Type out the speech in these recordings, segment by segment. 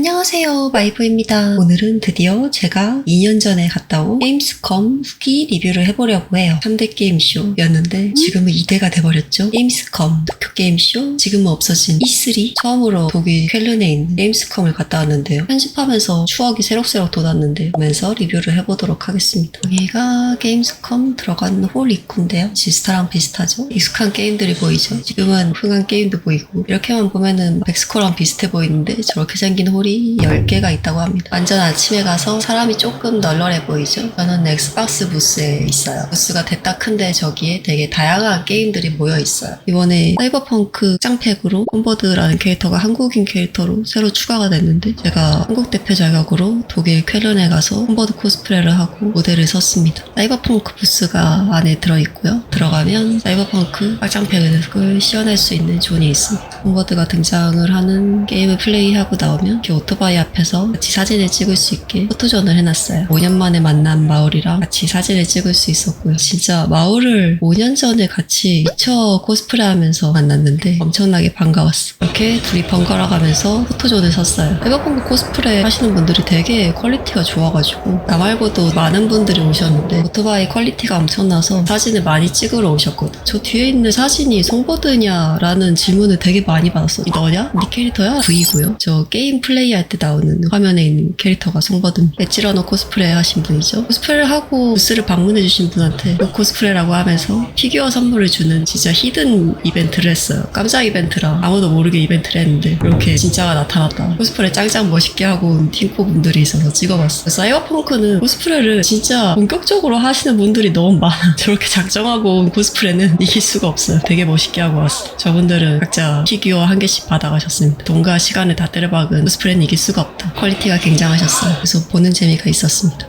안녕하세요, 마이브입니다. 오늘은 드디어 제가 2년 전에 갔다 온 게임스컴 후기 리뷰를 해보려고 해요. 3대 게임쇼였는데 지금은 2대가 돼버렸죠. 게임스컴 도쿄게임쇼, 지금은 없어진 E3, 처음으로 독일 쾰른에 있는 게임스컴을 갔다 왔는데요. 편집하면서 추억이 새록새록 돋았는데 보면서 리뷰를 해보도록 하겠습니다. 여기가 게임스컴 들어가는 홀 입구인데요. 지스타랑 비슷하죠. 익숙한 게임들이 보이죠. 지금은 흥한 게임도 보이고, 이렇게만 보면은 백스코랑 비슷해 보이는데 저렇게 생긴 홀이 10개가 있다고 합니다. 완전 아침에 가서 사람이 조금 널널해 보이죠. 저는 엑스박스 부스에 있어요. 부스가 대따 큰데 저기에 되게 다양한 게임들이 모여 있어요. 이번에 사이버펑크 짱팩으로 홈버드라는 캐릭터가 한국인 캐릭터로 새로 추가가 됐는데, 제가 한국 대표 자격으로 독일 쾰른에 가서 홈버드 코스프레를 하고 모델을 섰습니다. 사이버펑크 부스가 안에 들어있고요. 들어가면 사이버펑크 짱팩을 시연할 수 있는 존이 있습니다. 홈버드가 등장을 하는 게임을 플레이하고 나오면 이렇게 오토바이 앞에서 같이 사진을 찍을 수 있게 포토존을 해놨어요. 5년 만에 만난 마을이랑 같이 사진을 찍을 수 있었고요. 진짜 마을을 5년 전에 같이 미쳐 코스프레 하면서 만났는데 엄청나게 반가웠어. 이렇게 둘이 번갈아 가면서 포토존을 섰어요. 사이버펑크 코스프레 하시는 분들이 되게 퀄리티가 좋아가지고 나 말고도 많은 분들이 오셨는데 오토바이 퀄리티가 엄청나서 사진을 많이 찍으러 오셨거든. 저 뒤에 있는 사진이 송버드냐 라는 질문을 되게 많이 받았어. 이 너냐? 네 캐릭터야? V고요. 저 게임 플레이할 때 나오는 화면에 있는 캐릭터가 송버드입니다. 엣지러너 코스프레 하신 분이죠. 코스프레를 하고 부스를 방문해주신 분한테 이 코스프레라고 하면서 피규어 선물을 주는 진짜 히든 이벤트를 했어요. 깜짝 이벤트라 아무도 모르게 이벤트를 했는데 이렇게 진짜가 나타났다. 코스프레 짱짱 멋있게 하고 온 팀코 분들이 있어서 찍어봤어요. 사이버펑크는 코스프레를 진짜 본격적으로 하시는 분들이 너무 많아. 저렇게 작정하고 온 코스프레는 이길 수가 없어요. 되게 멋있게 하고 왔어. 저분들은 각자 피규어 한 개씩 받아가셨습니다. 돈과 시간을 다 때려박은 코스프레는 이길 수가 없다. 퀄리티가 굉장하셨어요. 그래서 보는 재미가 있었습니다.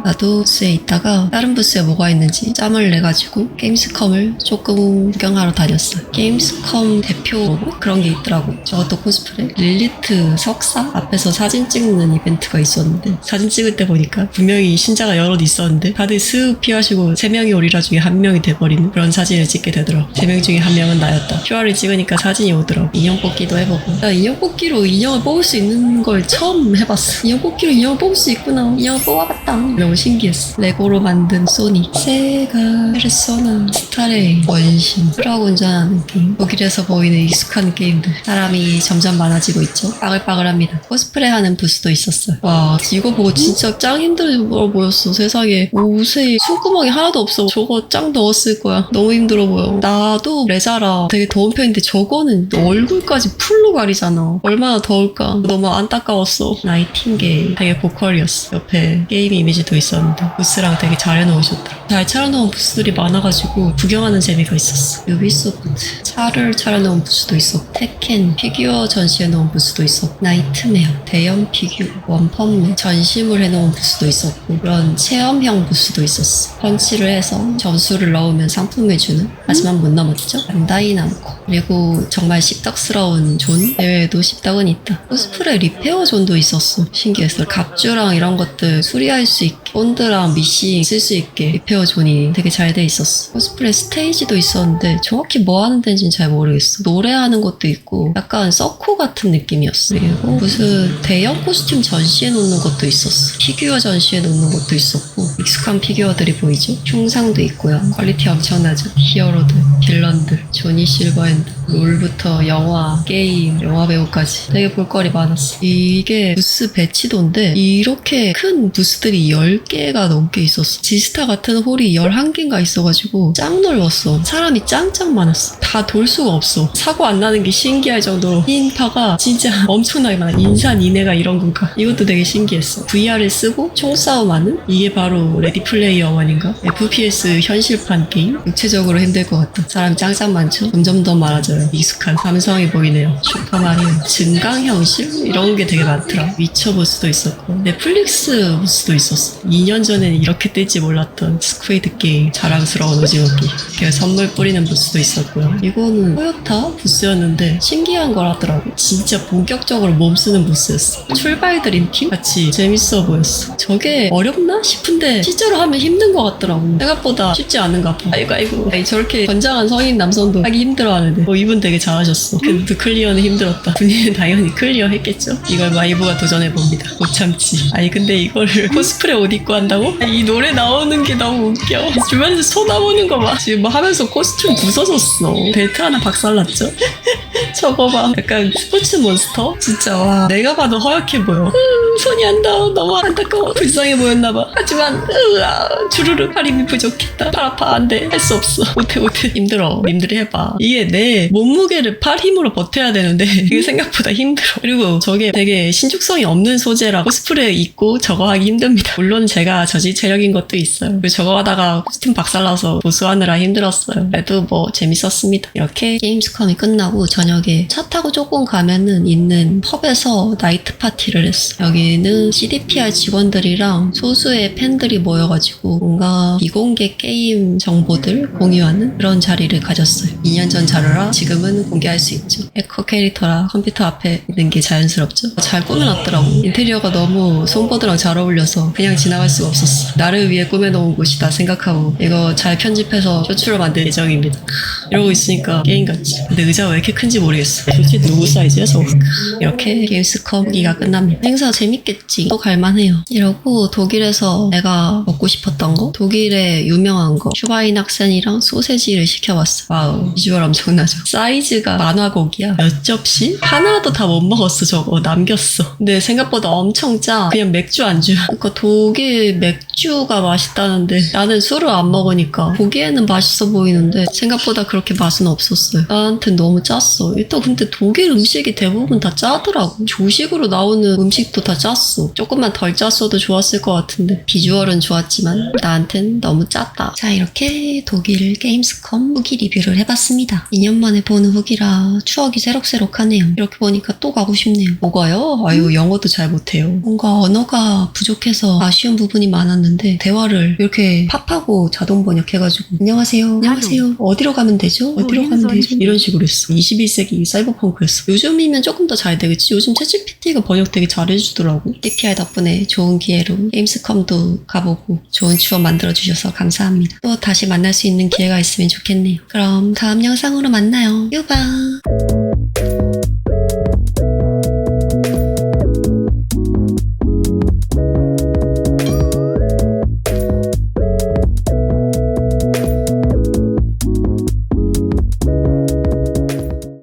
나도 부스에 있다가 다른 부스에 뭐가 있는지 짬을 내가지고 게임스컴을 조금 구경하러 다녔어요. 게임스컴 대표 그런 게 있더라고. 저것도 코스프레 릴리트 석사 앞에서 사진 찍는 이벤트가 있었는데, 사진 찍을 때 보니까 분명히 신자가 여럿 있었는데 다들 슥 피하시고 3명이 오리라 중에 1명이 돼버리는 그런 사진을 찍게 되더라고. 3명 중에 1명은 나였다. QR을 찍으니까 사진이 오더라고. 인형 뽑기도 해보고. 나 인형 뽑기로 인형을 뽑을 수 있는 걸 처음 해봤어. 인형 뽑기로 인형을 뽑을 수 있구나. 인형을 뽑아봤다. 너무 신기했어. 레고로 만든 소닉, 세가, 페르소나, 스타레이, 원신, 트럭 운전하는 게임, 독일에서 보이는 익숙한 게임들. 사람이 점점 많아지고 있죠. 빠글빠글합니다. 코스프레 하는 부스도 있었어요. 와, 이거 보고 진짜 짱 힘들어 보였어. 세상에 옷에 숨구멍이 하나도 없어. 저거 짱 더웠을 거야. 너무 힘들어 보여. 나도 레자라 되게 더운 편인데 저거는 얼굴까지 풀로 가리잖아. 얼마나 더울까. 너무 안타까웠어. 나이팅게일 되게 보컬이었어. 옆에 게임 이미지도 있었는데 부스랑 되게 잘 해놓으셨더라. 잘 차려놓은 부스들이 많아가지고 구경하는 재미가 있었어. 유비소프트 차를 차려놓은 부스도 있었고, 테켄 피규어 전시해놓은 부스도 있었고, 나이트메어 대형 피규어, 원펀맨 전시물 해놓은 부스도 있었고, 그런 체험형 부스도 있었어. 펀치를 해서 점수를 넣으면 상품을 주는, 하지만 못 넘었죠. 반다이 남코. 그리고 정말 씹덕스러운 존 대회에도 씹덕은 있다. 코스프레 리페어 존도 있었어. 신기했어. 갑주랑 이런 것들 수리할 수 있게, 본드랑 미싱 쓸 수 있게 리페어 존이 되게 잘 돼 있었어. 코스프레 스테이지도 있었는데 정확히 뭐 하는 데인지는 잘 모르겠어. 노래하는 것도 있고 약간 서코 같은 느낌이었어. 그리고 무슨 대형 코스튬 전시해 놓는 것도 있었어. 피규어 전시해 놓는 것도 있었고, 익숙한 피규어들이 보이죠? 흉상도 있고요. 퀄리티 엄청나죠? 히어로들, 빌런들, 조니 실버핸드, 롤부터 영화, 게임, 영화배우까지 되게 볼거리 많았어. 이게 부스 배치도인데 이렇게 큰 부스들이 10개가 넘게 있었어. 지스타 같은 홀이 11개인가 있어가지고 짱 넓었어. 사람이 짱짱 많았어. 다 돌 수가 없어. 사고 안 나는 게 신기할 정도로 인파가 진짜 엄청나게 많아. 인산인해가 이런 건가? 이것도 되게 신기했어. VR을 쓰고 총싸움하는? 이게 바로 레디 플레이어 원인가? FPS 현실판 게임? 육체적으로 힘들 것 같다. 사람 짱짱 많죠? 점점 더 많아져요. 익숙한 감성이 보이네요. 슈퍼마리오 증강 현실? 이런 게 되게 많더라. 위쳐 부스도 있었고, 넷플릭스 부스도 있었어. 2년 전에는 이렇게 뜰지 몰랐던 스퀴드 게임, 자랑스러운 오징어 게임. 이렇게 선물 뿌리는 부스도 있었고요. 이거는 토요타 부스였는데 신기한 걸 하더라고. 진짜 본격적으로 몸 쓰는 부스였어. 출발 드림팀? 같이 재밌어 보였어. 저게 어렵나 싶은데 실제로 하면 힘든 것 같더라고. 생각보다 쉽지 않은가 봐. 아이고 저렇게 건장한 훌륭한 성인 남성도 하기 힘들어하는데 이분 되게 잘하셨어. 근데 클리어는 힘들었다. 본인은 당연히 클리어 했겠죠. 이걸 마이브가 도전해봅니다. 못 참지. 아니 근데 이거를 코스프레 옷 입고 한다고? 아니, 이 노래 나오는 게 너무 웃겨. 주변에서 쳐다보는 거 봐. 지금 뭐 하면서 코스튬 부서졌어. 벨트 하나 박살났죠? 저거 봐. 약간 스포츠 몬스터? 진짜 와. 내가 봐도 허약해 보여. 손이 안 닿아. 너무 안타까워. 불쌍해 보였나 봐. 하지만 주르륵 팔 힘이 부족했다. 팔 아파. 안 돼. 할 수 없어. 못해. 힘들어. 님들이 해봐. 이게 내 몸무게를 팔 힘으로 버텨야 되는데 이게 생각보다 힘들어. 그리고 저게 되게 신축성이 없는 소재라 코스프레 입고 저거 하기 힘듭니다. 물론 제가 저지 체력인 것도 있어요. 그리고 저거 하다가 코스튬 박살나서 보수하느라 힘들었어요. 그래도 뭐 재밌었습니다. 이렇게 게임스컴이 끝나고 저녁에 차 타고 조금 가면은 있는 펍에서 나이트 파티를 했어. 여기는 CDPR 직원들이랑 소수의 팬들이 모여가지고 뭔가 비공개 게임 정보들 공유하는 그런 자리를 가졌어요. 2년 전 자료라 지금은 공개할 수 있죠. 해커 캐릭터라 컴퓨터 앞에 있는 게 자연스럽죠. 잘 꾸며놨더라고. 인테리어가 너무 손보드랑 잘 어울려서 그냥 지나갈 수가 없었어. 나를 위해 꾸며놓은 곳이다 생각하고 이거 잘 편집해서 쇼츠로 만들 예정입니다. 이러고 있으니까 게임 같지. 근데 의자가 왜 이렇게 큰지 모르겠어. 도대체 누구 사이즈야 저거? 이렇게 게임스컴 기가 끝납니다. 행사 재밌겠지. 또 갈만해요. 이러고 독일에서 내가 먹고 싶었던 거, 독일의 유명한 거 슈바인학센이랑 소세지를 시켜봤어. 와우, 비주얼 엄청나죠. 사이즈가 만화고기야. 몇 접시? 하나도 다 못 먹었어. 저거 남겼어. 근데 생각보다 엄청 짜. 그냥 맥주 안주야. 그러니까 독일 맥주가 맛있다는데 나는 술을 안 먹으니까 보기에는 맛있어 보이는데 생각보다 그렇게 맛은 없었어요. 나한테 너무 짰어. 일단 근데 독일 음식이 대부분 다 짜더라고. 조식으로 나오는 음식도 다 짰어. 조금만 덜 짰어도 좋았을 것 같은데 비주얼은 좋았지만 나한텐 너무 짰다. 자, 이렇게 독일 게임스컴 후기 리뷰를 해봤습니다. 2년 만에 보는 후기라 추억이 새록새록하네요. 이렇게 보니까 또 가고 싶네요. 뭐가요? 아유, 영어도 잘 못해요. 뭔가 언어가 부족해서 아쉬운 부분이 많았는데 대화를 이렇게 팝하고 자동 번역해가지고 안녕하세요. 어디로 가면 되죠? 어디로 가면 되죠? 이런 식으로 했어. 21세기 사이버펑크였어. 요즘이면 조금 더 잘 되겠지. 요즘 챗GPT가 번역 되게 잘해주더라고. DPR 덕분에 좋은 기회로 게임스컴도 가보고 좋은 추억 만들어주셔서 감사합니다. 또 다시 만날 수 있는 기회가 있으면 좋겠네요. 그럼 다음 영상으로 만나요. 유바!